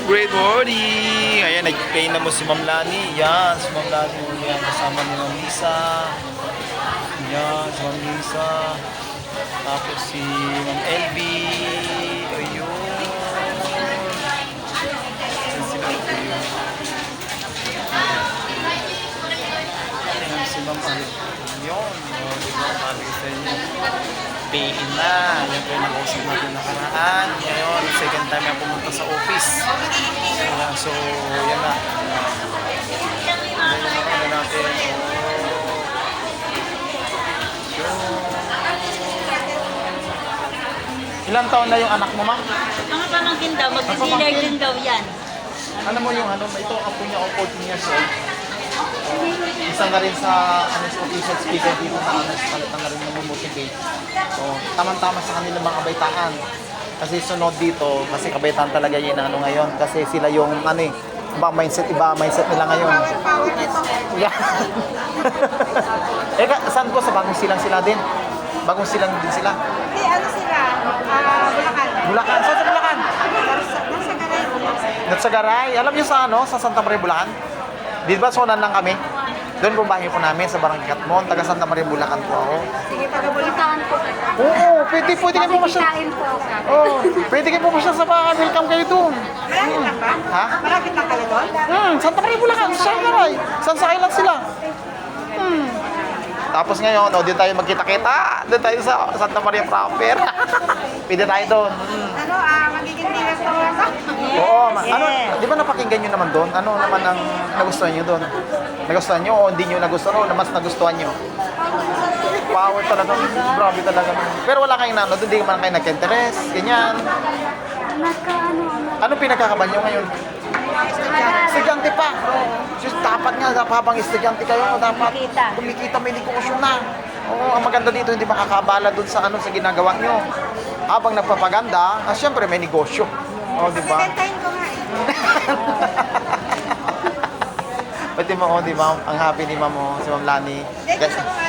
Great morning! Ayan, nag-play na mo si Ma'am Lani. Yan, si Ma'am Lani. Yan, kasama ni Ma'am Lisa. Yan, si Ma'am Lisa. Tapos si Ma'am LB. Ayun. Yan sila. Ayun. Ayan, si Ma'am Ali. Yun. Si Ma'am Ali sa inyo. PE na. Yan po yung nakausap natin nakaraan. Ngayon, second time na pumunta sa office. So, yan na. Yan yung ano natin. Ilang taon na yung anak mo, ma'am? Mga pamangkin daw, mag-dealer din daw yan. Alam mo yung ano, ito ako niya, 14 years old. Isa na rin sa official speaker dito na palitan na rin motivate. So, tamang-tama sa kanilang mga kabaitaan. Kasi sunod dito, kasi kabaitaan talaga yun ano ngayon. Kasi sila yung ano eh, iba mindset nila ngayon. Yeah. Saan po? Sa Bagong Silang sila din? Bagong Silang din sila? Hindi, ano sila? Bulacan. Bulacan? Saan sa Bulacan? Nasa Garay. Sa Garay? Alam niyo sa ano? Sa Santa Maria, Bulacan? Di ba sonan lang kami? Doon po bahay po namin sa Barangay Katmon, taga Santa Maria, Bulacan po ako. Sige, taga-Bulacan po. Oo, pwede kayo pumasya. Kain po. Oo, pwede kayo pumasya sa bahay. Welcome kayo doon. Malapit lang ba? Ha? Malapit lang kayo doon? Santa Maria, Bulacan, sa Garay. Sansakay lang sila. Tapos ngayon, doon tayo magkita-kita. Doon tayo sa Santa Maria proper. Pwede tayo doon. Ano, magiging dealer po ako? Oo, ano, di ba napakinggan nyo naman doon? Ano naman ang nagustuhan nyo doon? Nagustuhan nyo o hindi nyo nagustuhan o mas nagustuhan nyo? Power talaga, grabe talaga. Pero wala kayong nano, doon di man kayo nag-interest, ganyan. Ano pinagkakaban nyo ngayon? Estudyante pa. Just dapat nga, habang estudyante kayo, dapat kumikita, may negosyo na. Oo, ang maganda dito, hindi makakabala doon sa ano sa ginagawa nyo. Habang nagpapaganda, syempre may negosyo. Oo, di ba? Sentahin ko nga eh. Pati mo, di ba? Ang happy ni Ma'am, si Ma'am Lani. Hindi, gusto ko nga